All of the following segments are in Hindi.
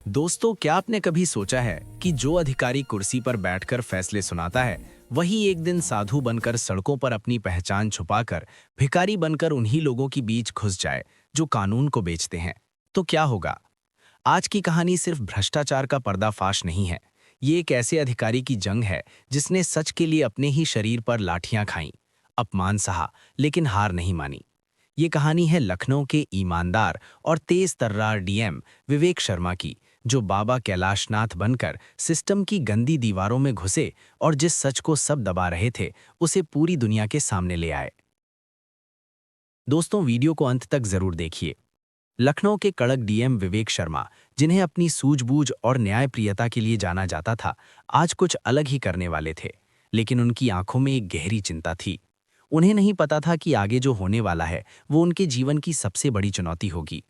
दोस्तों, क्या आपने कभी सोचा है कि जो अधिकारी कुर्सी पर बैठकर फैसले सुनाता है, वही एक दिन साधु बनकर सड़कों पर अपनी पहचान छुपाकर भिखारी बनकर उन्हीं लोगों के बीच घुस जाए जो कानून को बेचते हैं? तो क्या होगा? आज की कहानी सिर्फ भ्रष्टाचार का पर्दाफाश नहीं है। ये एक ऐसे अधिकारी की जंग है जिसने सच के लिए अपने ही शरीर पर लाठियां खाईं, अपमान सहा, लेकिन हार नहीं मानी। ये कहानी है लखनऊ के ईमानदार और तेज तर्रार डीएम विवेक शर्मा की, जो बाबा कैलाशनाथ बनकर सिस्टम की गंदी दीवारों में घुसे और जिस सच को सब दबा रहे थे उसे पूरी दुनिया के सामने ले आए। दोस्तों, वीडियो को अंत तक जरूर देखिए। लखनऊ के कड़क डीएम विवेक शर्मा, जिन्हें अपनी सूझबूझ और न्यायप्रियता के लिए जाना जाता था, आज कुछ अलग ही करने वाले थे। लेकिन उनकी आंखों में एक गहरी चिंता थी। उन्हें नहीं पता था कि आगे जो होने वाला है वो उनके जीवन की सबसे बड़ी चुनौती होगी।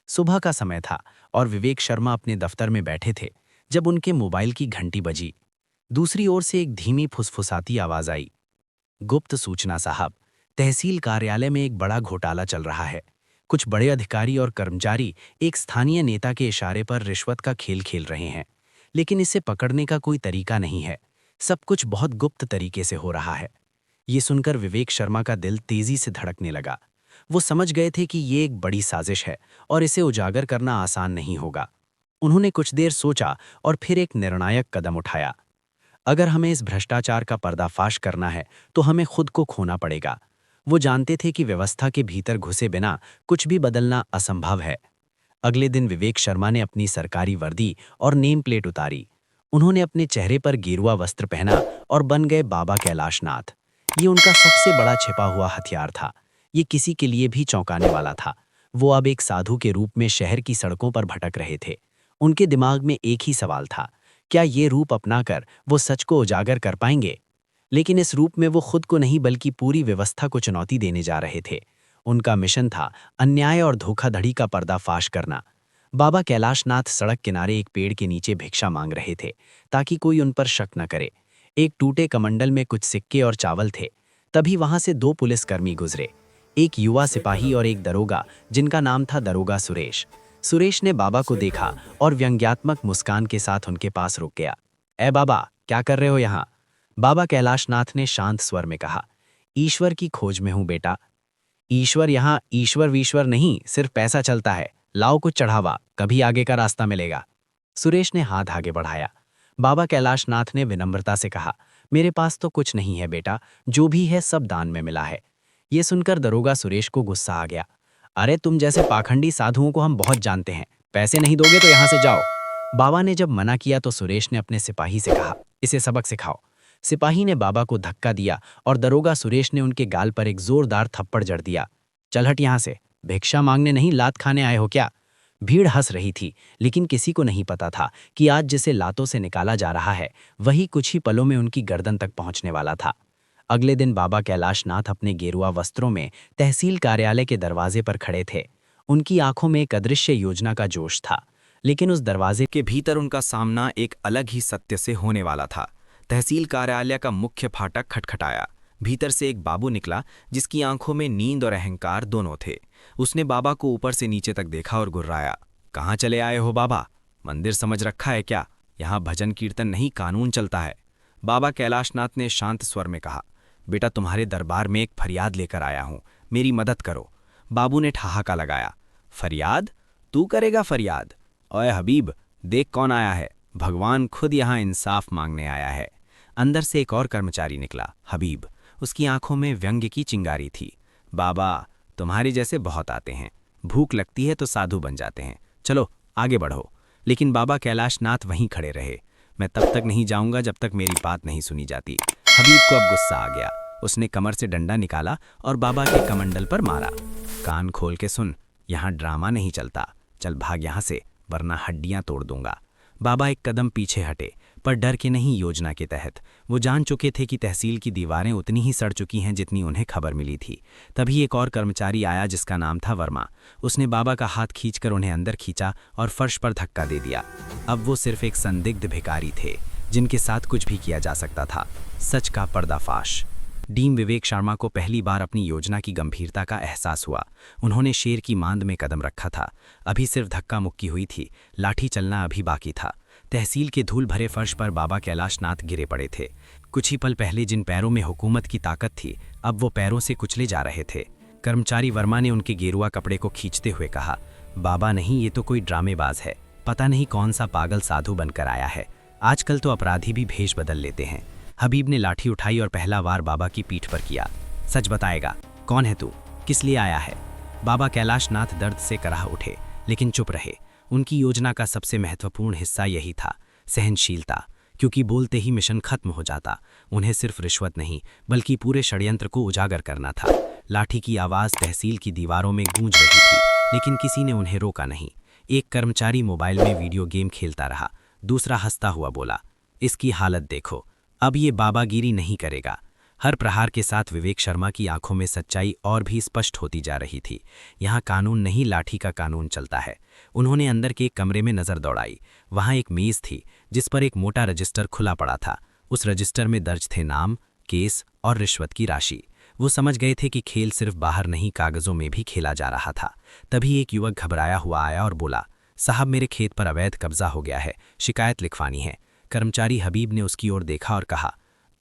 सुबह का समय था और विवेक शर्मा अपने दफ्तर में बैठे थे जब उनके मोबाइल की घंटी बजी। दूसरी ओर से एक धीमी फुसफुसाती आवाज आई। गुप्त सूचना साहब, तहसील कार्यालय में एक बड़ा घोटाला चल रहा है। कुछ बड़े अधिकारी और कर्मचारी एक स्थानीय नेता के इशारे पर रिश्वत का खेल खेल रहे हैं, लेकिन इसे पकड़ने का कोई तरीका नहीं है। सब कुछ बहुत गुप्त तरीके से हो रहा है। ये सुनकर विवेक शर्मा का दिल तेजी से धड़कने लगा। वो समझ गए थे कि ये एक बड़ी साजिश है और इसे उजागर करना आसान नहीं होगा। उन्होंने कुछ देर सोचा और फिर एक निर्णायक कदम उठाया। अगर हमें इस भ्रष्टाचार का पर्दाफाश करना है तो हमें खुद को खोना पड़ेगा। वो जानते थे कि व्यवस्था के भीतर घुसे बिना कुछ भी बदलना असंभव है। अगले दिन विवेक शर्मा ने अपनी सरकारी वर्दी और नेम प्लेट उतारी। उन्होंने अपने चेहरे पर गेरुआ वस्त्र पहना और बन गए बाबा कैलाशनाथ। ये उनका सबसे बड़ा छिपा हुआ हथियार था। ये किसी के लिए भी चौंकाने वाला था। वो अब एक साधु के रूप में शहर की सड़कों पर भटक रहे थे। उनके दिमाग में एक ही सवाल था, क्या ये रूप अपनाकर वो सच को उजागर कर पाएंगे? लेकिन इस रूप में वो खुद को नहीं बल्कि पूरी व्यवस्था को चुनौती देने जा रहे थे। उनका मिशन था अन्याय और धोखाधड़ी का पर्दाफाश करना। बाबा कैलाशनाथ सड़क किनारे एक पेड़ के नीचे भिक्षा मांग रहे थे ताकि कोई उन पर शक न करे। एक टूटे कमंडल में कुछ सिक्के और चावल थे। तभी वहां से दो पुलिसकर्मी गुजरे, एक युवा सिपाही और एक दरोगा, जिनका नाम था दरोगा सुरेश। सुरेश ने बाबा को देखा और व्यंग्यात्मक मुस्कान के साथ उनके पास रुक गया। ए बाबा, क्या कर रहे हो यहाँ? बाबा कैलाशनाथ ने शांत स्वर में कहा। ईश्वर की खोज में हूं बेटा। ईश्वर यहाँ ईश्वर वीश्वर नहीं, सिर्फ पैसा चलता है। लाओ कुछ चढ़ावा, कभी आगे का रास्ता मिलेगा। सुरेश ने हाथ आगे बढ़ाया। बाबा कैलाशनाथ ने विनम्रता से कहा, मेरे पास तो कुछ नहीं है बेटा, जो भी है सब दान में मिला है। ये सुनकर दरोगा सुरेश को गुस्सा आ गया। अरे, तुम जैसे पाखंडी साधुओं को हम बहुत जानते हैं। पैसे नहीं दोगे तो यहाँ से जाओ। बाबा ने जब मना किया तो सुरेश ने अपने सिपाही से कहा, इसे सबक सिखाओ। सिपाही ने बाबा को धक्का दिया और दरोगा सुरेश ने उनके गाल पर एक जोरदार थप्पड़ जड़ दिया। चल हट यहाँ से, भिक्षा मांगने नहीं लात खाने आए हो क्या? भीड़ हंस रही थी, लेकिन किसी को नहीं पता था कि आज जिसे लातों से निकाला जा रहा है वही कुछ ही पलों में उनकी गर्दन तक पहुंचने वाला था। अगले दिन बाबा कैलाशनाथ अपने गेरुआ वस्त्रों में तहसील कार्यालय के दरवाजे पर खड़े थे। उनकी आंखों में एक अदृश्य योजना का जोश था, लेकिन उस दरवाजे के भीतर उनका सामना एक अलग ही सत्य से होने वाला था। तहसील कार्यालय का मुख्य फाटक खटखटाया। भीतर से एक बाबू निकला जिसकी आंखों में नींद और अहंकार दोनों थे। उसने बाबा को ऊपर से नीचे तक देखा और गुर्राया, कहाँ चले आए हो बाबा? मंदिर समझ रखा है क्या? यहाँ भजन कीर्तन नहीं, कानून चलता है। बाबा कैलाशनाथ ने शांत स्वर में कहा, बेटा, तुम्हारे दरबार में एक फरियाद लेकर आया हूँ, मेरी मदद करो। बाबू ने ठहाका लगाया, फरियाद? तू करेगा फरियाद? ओए हबीब, देख कौन आया है। भगवान खुद यहाँ इंसाफ मांगने आया है। अंदर से एक और कर्मचारी निकला, हबीब। उसकी आंखों में व्यंग्य की चिंगारी थी। बाबा, तुम्हारे जैसे बहुत आते हैं, भूख लगती है तो साधु बन जाते हैं, चलो आगे बढ़ो। लेकिन बाबा कैलाशनाथ वहीं खड़े रहे। मैं तब तक नहीं जाऊंगा जब तक मेरी बात नहीं सुनी जाती। हबीब को अब गुस्सा आ गया। उसने कमर से डंडा निकाला और बाबा के कमंडल पर मारा। कान खोल के सुन, यहाँ ड्रामा नहीं चलता। चल भाग यहाँ से, वरना हड्डियां तोड़ दूंगा। बाबा एक कदम पीछे हटे, पर डर के नहीं, योजना के तहत। वो जान चुके थे कि तहसील की दीवारें उतनी ही सड़ चुकी हैं जितनी उन्हें खबर मिली थी। तभी एक और कर्मचारी आया जिसका नाम था वर्मा। उसने बाबा का हाथ खींचकर उन्हें अंदर खींचा और फर्श पर धक्का दे दिया। अब वो सिर्फ एक संदिग्ध भिखारी थे जिनके साथ कुछ भी किया जा सकता था। सच का पर्दाफाश। डीएम विवेक शर्मा को पहली बार अपनी योजना की गंभीरता का एहसास हुआ। उन्होंने शेर की मांद में कदम रखा था। अभी सिर्फ धक्का मुक्की हुई थी, लाठी चलना अभी बाकी था। तहसील के धूल भरे फर्श पर बाबा कैलाशनाथ गिरे पड़े थे। कुछ ही पल पहले जिन पैरों में हुकूमत की ताकत थी, अब वो पैरों से कुचले जा रहे थे। कर्मचारी वर्मा ने उनके गेरुआ कपड़े को खींचते हुए कहा, बाबा नहीं, ये तो कोई ड्रामेबाज है। पता नहीं कौन सा पागल साधु बनकर आया है। आजकल तो अपराधी भी भेष बदल लेते हैं। हबीब ने लाठी उठाई और पहला वार बाबा की पीठ पर किया। सच बताएगा, कौन है तू, किस लिए आया है? बाबा कैलाशनाथ दर्द से कराह उठे, लेकिन चुप रहे। उनकी योजना का सबसे महत्वपूर्ण हिस्सा यही था, सहनशीलता, क्योंकि बोलते ही मिशन खत्म हो जाता। उन्हें सिर्फ रिश्वत नहीं, बल्कि पूरे षड्यंत्र को उजागर करना था। लाठी की आवाज़ तहसील की दीवारों में गूंज रही थी, लेकिन किसी ने उन्हें रोका नहीं। एक कर्मचारी मोबाइल में वीडियो गेम खेलता रहा, दूसरा हंसता हुआ बोला, इसकी हालत देखो, अब ये बाबागिरी नहीं करेगा। हर प्रहार के साथ विवेक शर्मा की आंखों में सच्चाई और भी स्पष्ट होती जा रही थी। यहाँ कानून नहीं, लाठी का कानून चलता है। उन्होंने अंदर के एक कमरे में नज़र दौड़ाई। वहाँ एक मेज़ थी जिस पर एक मोटा रजिस्टर खुला पड़ा था। उस रजिस्टर में दर्ज थे नाम, केस और रिश्वत की राशि। वो समझ गए थे कि खेल सिर्फ बाहर नहीं, कागजों में भी खेला जा रहा था। तभी एक युवक घबराया हुआ आया और बोला, साहब मेरे खेत पर अवैध कब्जा हो गया है, शिकायत लिखवानी है। कर्मचारी हबीब ने उसकी ओर देखा और कहा,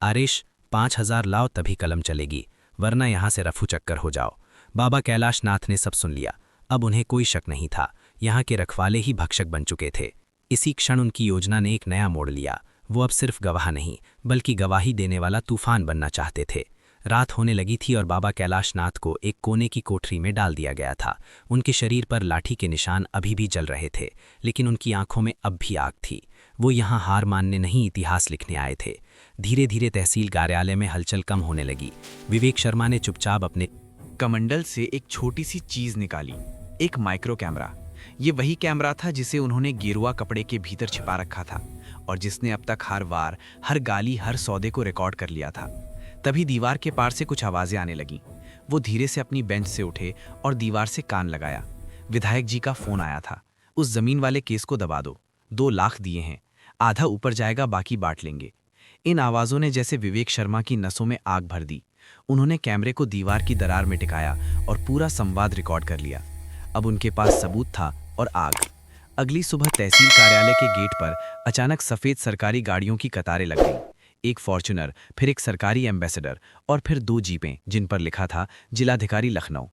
आरिश 5,000 लाओ तभी कलम चलेगी, वरना यहाँ से रफू चक्कर हो जाओ। बाबा कैलाशनाथ ने सब सुन लिया। अब उन्हें कोई शक नहीं था, यहाँ के रखवाले ही भक्षक बन चुके थे। इसी क्षण उनकी योजना ने एक नया मोड़ लिया। वो अब सिर्फ गवाह नहीं, बल्कि गवाही देने वाला तूफान बनना चाहते थे। रात होने लगी थी और बाबा कैलाशनाथ को एक कोने की कोठरी में डाल दिया गया था। उनके शरीर पर लाठी के निशान अभी भी जल रहे थे, लेकिन उनकी आंखों में अब भी आग थी। वो यहाँ हार मानने नहीं, इतिहास लिखने आए थे। धीरे धीरे तहसील कार्यालय में हलचल कम होने लगी। विवेक शर्मा ने चुपचाप अपने कमंडल से एक छोटी सी चीज निकाली, एक माइक्रो कैमरा। ये वही कैमरा था जिसे उन्होंने गेरुआ कपड़े के भीतर छिपा रखा था और जिसने अब तक हर वार, हर गाली, हर सौदे को रिकॉर्ड कर लिया था। तभी दीवार के पार से कुछ आवाजें आने लगीं। वो धीरे से अपनी बेंच से उठे और दीवार से कान लगाया। विधायक जी का फोन आया था, उस जमीन वाले केस को दबा दो, 2 लाख दिए हैं, आधा ऊपर जाएगा, बाकी बांट लेंगे। इन आवाजों ने जैसे विवेक शर्मा की नसों में आग भर दी। उन्होंने कैमरे को दीवार की दरार में टिकाया और पूरा संवाद रिकॉर्ड कर लिया। अब उनके पास सबूत था और आग। अगली सुबह तहसील कार्यालय के गेट पर अचानक सफेद सरकारी गाड़ियों की कतारें लग गईं। एक फॉर्च्यूनर, फिर एक सरकारी एम्बेसडर और फिर 2 जीपें जिन पर लिखा था जिलाधिकारी लखनऊ।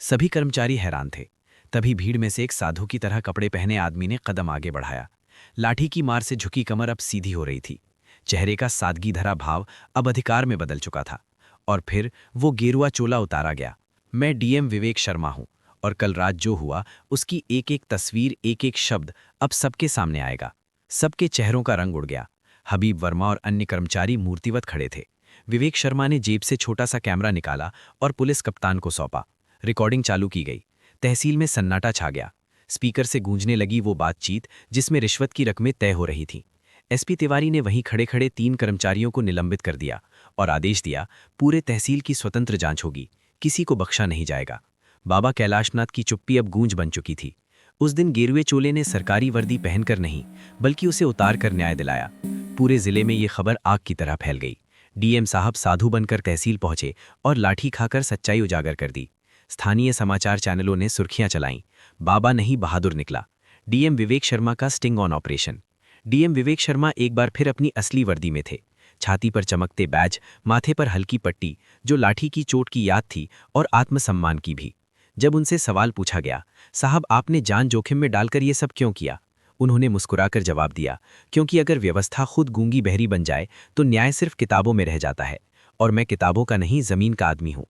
सभी कर्मचारी हैरान थे। तभी भीड़ में से एक साधु की तरह कपड़े पहने आदमी ने कदम आगे बढ़ाया। लाठी की मार से झुकी कमर अब सीधी हो रही थी। चेहरे का सादगी धरा भाव अब अधिकार में बदल चुका था। और फिर वो गेरुआ चोला उतारा गया। मैं डीएम विवेक शर्मा हूं और कल रात जो हुआ उसकी एक एक तस्वीर, एक एक शब्द अब सबके सामने आएगा। सबके चेहरों का रंग उड़ गया। हबीब वर्मा और अन्य कर्मचारी मूर्तिवत खड़े थे। विवेक शर्मा ने जेब से छोटा सा कैमरा निकाला और पुलिस कप्तान को सौंपा। रिकॉर्डिंग चालू की गई। तहसील में सन्नाटा छा गया। स्पीकर से गूंजने लगी वो बातचीत जिसमें रिश्वत की रकमें तय हो रही थीं। एसपी तिवारी ने वहीं खड़े खड़े 3 कर्मचारियों को निलंबित कर दिया और आदेश दिया, पूरे तहसील की स्वतंत्र जांच होगी, किसी को बख्शा नहीं जाएगा। बाबा कैलाशनाथ की चुप्पी अब गूंज बन चुकी थी। उस दिन गेरुए चोले ने सरकारी वर्दी पहनकर नहीं, बल्कि उसे उतार कर न्याय दिलाया। पूरे जिले में ये खबर आग की तरह फैल गई। डीएम साहब साधु बनकर तहसील पहुंचे और लाठी खाकर सच्चाई उजागर कर दी। स्थानीय समाचार चैनलों ने सुर्खियां चलाईं, बाबा नहीं बहादुर निकला, डीएम विवेक शर्मा का sting on operation. DM Vivek Sharma एक बार फिर अपनी असली वर्दी में थे। छाती पर चमकते बैज, माथे पर हल्की पट्टी, जो लाठी की चोट की याद थी और आत्मसम्मान की भी। जब उनसे सवाल पूछा गया, साहब आपने जान जोखिम में डालकर ये सब क्यों किया, उन्होंने मुस्कुराकर जवाब दिया, क्योंकि अगर व्यवस्था खुद गूंगी बहरी बन जाए तो न्याय सिर्फ किताबों में रह जाता है, और मैं किताबों का नहीं, जमीन का आदमी हूं।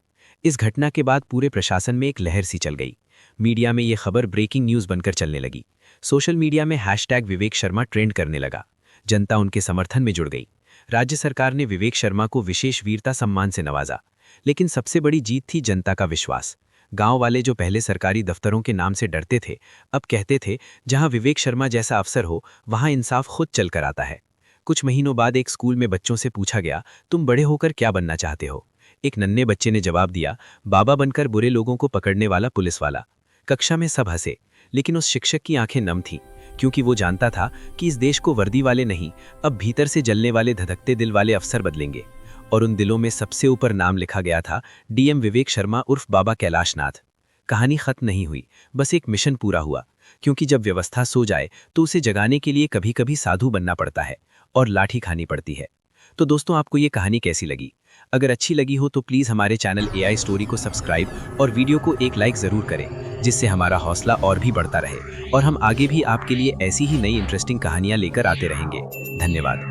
इस घटना के बाद पूरे प्रशासन में एक लहर सी चल गई। मीडिया में ये खबर ब्रेकिंग न्यूज बनकर चलने लगी। सोशल मीडिया में हैशटैग विवेक शर्मा ट्रेंड करने लगा। जनता उनके समर्थन में जुड़ गई। राज्य सरकार ने विवेक शर्मा को विशेष वीरता सम्मान से नवाजा। लेकिन सबसे बड़ी जीत थी जनता का विश्वास। गांव वाले जो पहले सरकारी दफ्तरों के नाम से डरते थे, अब कहते थे जहां विवेक शर्मा जैसा अफसर हो वहां इंसाफ खुद चलकर आता है। कुछ महीनों बाद एक स्कूल में बच्चों से पूछा गया, तुम बड़े होकर क्या बनना चाहते हो? एक नन्हे बच्चे ने जवाब दिया, बाबा बनकर बुरे लोगों को पकड़ने वाला पुलिस वाला। कक्षा में सब हंसे, लेकिन उस शिक्षक की आंखें नम थीं, क्योंकि वो जानता था कि इस देश को वर्दी वाले नहीं, अब भीतर से जलने वाले धधकते दिल वाले अफसर बदलेंगे। और उन दिलों में सबसे ऊपर नाम लिखा गया था डीएम विवेक शर्मा उर्फ बाबा कैलाशनाथ। कहानी खत्म नहीं हुई, बस एक मिशन पूरा हुआ, क्योंकि जब व्यवस्था सो जाए तो उसे जगाने के लिए कभी कभी साधु बनना पड़ता है और लाठी खानी पड़ती है। तो दोस्तों, आपको ये कहानी कैसी लगी? अगर अच्छी लगी हो तो प्लीज़ हमारे चैनल AI स्टोरी को सब्सक्राइब और वीडियो को एक लाइक ज़रूर करें, जिससे हमारा हौसला और भी बढ़ता रहे और हम आगे भी आपके लिए ऐसी ही नई इंटरेस्टिंग कहानियाँ लेकर आते रहेंगे। धन्यवाद।